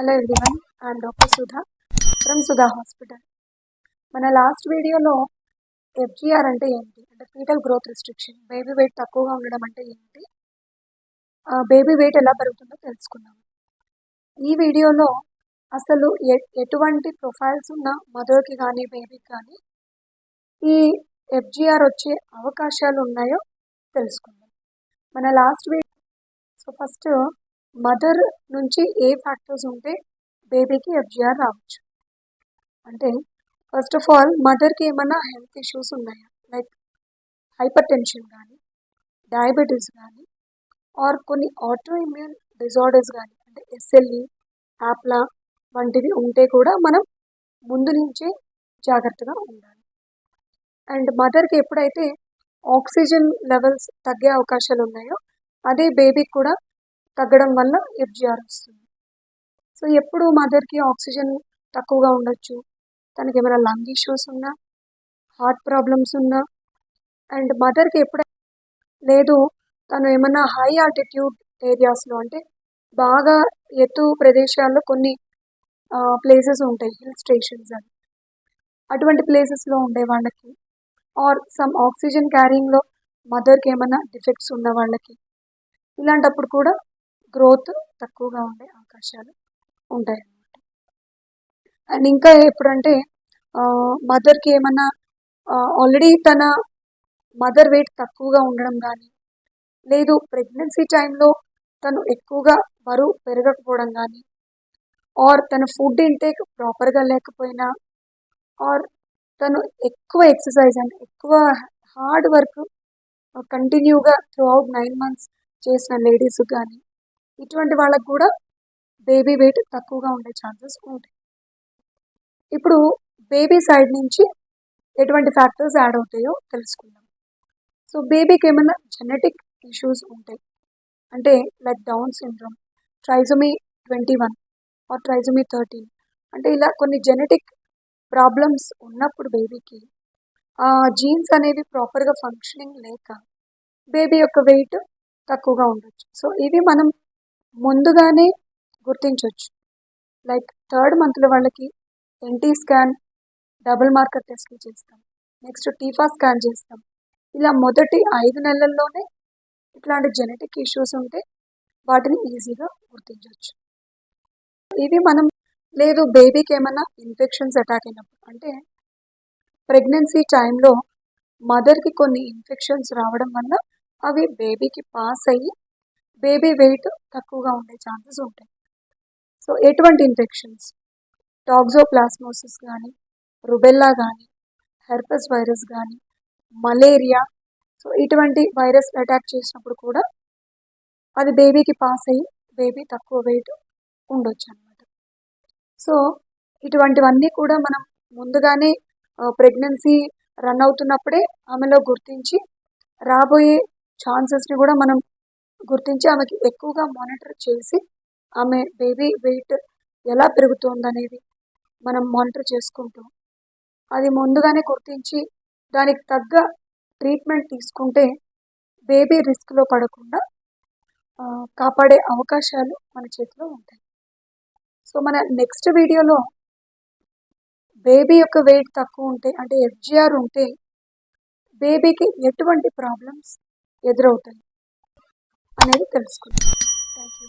Hello everyone, I'm doctor Sudha from Sudha hospital. మన last వీడియోలో FGR అంటే ఏంటి, అంటే fetal growth restriction, baby weight తక్కువగా ఉండడం అంటే ఏంటి, బేబీ వెయిట్ ఎలా పెరుగుతుందో తెలుసుకున్నాము. ఈ వీడియోలో అసలు ఎటువంటి ప్రొఫైల్స్ ఉన్న మదర్కి కానీ బేబీకి కానీ ఈ ఎఫ్జిఆర్ వచ్చే అవకాశాలు ఉన్నాయో తెలుసుకుందాం. మన లాస్ట్ వీడియో ఫస్ట్ మదర్ నుంచి ఏ ఫ్యాక్టర్స్ ఉంటే బేబీకి ఎఫ్జిఆర్ రావచ్చు అంటే, ఫస్ట్ ఆఫ్ ఆల్ మదర్కి ఏమైనా హెల్త్ ఇష్యూస్ ఉన్నాయా, లైక్ హైపర్ టెన్షన్ కానీ, డయాబెటీస్ కానీ, ఆర్ కొన్ని ఆటో ఇమ్యూన్ డిజార్డర్స్ కానీ, అంటే ఎస్ఎల్ఈ, యాప్లా వంటివి ఉంటే కూడా మనం ముందు నుంచే జాగ్రత్తగా ఉండాలి. అండ్ మదర్కి ఎప్పుడైతే ఆక్సిజన్ లెవెల్స్ తగ్గే అవకాశాలు ఉన్నాయో అదే బేబీకి కూడా తగ్గడం వల్ల ఎఫ్జిఆర్ వస్తుంది. సో ఎప్పుడు మదర్కి ఆక్సిజన్ తక్కువగా ఉండొచ్చు, తనకి ఏమైనా లంగ్ ఇష్యూస్ ఉన్నా, హార్ట్ ప్రాబ్లమ్స్ ఉన్నా, అండ్ మదర్కి ఎప్పుడైనా లేదు తను ఏమైనా హై ఆల్టిట్యూడ్ ఏరియాస్లో, అంటే బాగా ఎత్తు ప్రదేశాల్లో కొన్ని ప్లేసెస్ ఉంటాయి, హిల్ స్టేషన్స్ అని, అటువంటి ప్లేసెస్లో ఉండే వాళ్ళకి, ఆర్ సమ్ ఆక్సిజన్ క్యారింగ్లో మదర్కి ఏమైనా డిఫెక్ట్స్ ఉన్న వాళ్ళకి, ఇలాంటప్పుడు కూడా గ్రోత్ తక్కువగా ఉండే అవకాశాలు ఉంటాయి అన్నమాట. అండ్ ఇంకా ఎప్పుడంటే మదర్కి ఏమన్నా ఆల్రెడీ తన మదర్ వెయిట్ తక్కువగా ఉండడం కానీ, లేదు ప్రెగ్నెన్సీ టైంలో తను ఎక్కువగా బరువు పెరగకపోవడం కానీ, ఆర్ తన ఫుడ్ ఇంటేక్ ప్రాపర్గా లేకపోయినా, ఆర్ తను ఎక్కువ ఎక్సర్సైజ్ అంటే ఎక్కువ హార్డ్ వర్క్ కంటిన్యూగా త్రూ అవుట్ 9 months చేసిన లేడీస్ కానీ, ఇటువంటి వాళ్ళకు కూడా బేబీ వెయిట్ తక్కువగా ఉండే ఛాన్సెస్ ఉంటాయి. ఇప్పుడు బేబీ సైడ్ నుంచి ఎటువంటి ఫ్యాక్టర్స్ యాడ్ అవుతాయో తెలుసుకుందాం. సో బేబీకి ఏమైనా జెనెటిక్ ఇష్యూస్ ఉంటాయి, అంటే like Down syndrome, trisomy 21 or trisomy 13, అంటే ఇలా కొన్ని జెనెటిక్ ప్రాబ్లమ్స్ ఉన్నప్పుడు బేబీకి ఆ జీన్స్ అనేవి ప్రాపర్గా ఫంక్షనింగ్ లేక బేబీ యొక్క వెయిట్ తక్కువగా ఉండొచ్చు. సో ఇవి మనం ముందుగానే గుర్తించవచ్చు. లైక్ 3rd monthలో వాళ్ళకి ఎన్టీ స్కాన్, డబుల్ మార్కర్ టెస్ట్లు చేస్తాం, నెక్స్ట్ టీఫా స్కాన్ చేస్తాం. ఇలా మొదటి 5 నెలల్లోనే ఇట్లాంటి జెనెటిక్ ఇష్యూస్ ఉంటే వాటిని ఈజీగా గుర్తించవచ్చు. ఇవి మనం లేదు బేబీకి ఏమైనా ఇన్ఫెక్షన్స్ అటాక్ అయినప్పుడు, అంటే ప్రెగ్నెన్సీ టైంలో మదర్కి కొన్ని ఇన్ఫెక్షన్స్ రావడం వల్ల అవి బేబీకి పాస్ అయ్యి బేబీ వెయిట్ తక్కువగా ఉండే ఛాన్సెస్ ఉంటాయి. సో ఎటువంటి ఇన్ఫెక్షన్స్, టాక్సోప్లాస్మోసిస్ కానీ, రుబెల్లా కానీ, హెర్పెస్ వైరస్ కానీ, మలేరియా, సో ఇటువంటి వైరస్ అటాక్ చేసినప్పుడు కూడా అది బేబీకి పాస్ అయ్యి బేబీ తక్కువ వెయిట్ ఉండొచ్చు అన్నమాట. సో ఇటువంటివన్నీ కూడా మనం ముందుగానే ప్రెగ్నెన్సీ రన్ అవుతున్నప్పుడే ఆమెలో గుర్తించి రాబోయే ఛాన్సెస్ని కూడా మనం గుర్తించి ఆమెకి ఎక్కువగా మానిటర్ చేసి ఆమె బేబీ వెయిట్ ఎలా పెరుగుతుందనేది మనం మానిటర్ చేసుకుంటూ అది ముందుగానే గుర్తించి దానికి తగ్గ ట్రీట్మెంట్ తీసుకుంటే బేబీ రిస్క్లో పడకుండా కాపాడే అవకాశాలు మన చేతిలో ఉంటాయి. సో మన నెక్స్ట్ వీడియోలో బేబీ యొక్క వెయిట్ తక్కువ ఉంటే, అంటే ఎఫ్జిఆర్ ఉంటే బేబీకి ఎటువంటి ప్రాబ్లమ్స్ ఎదురవుతాయి అనేది తెలుసుకుందాం. Thank you.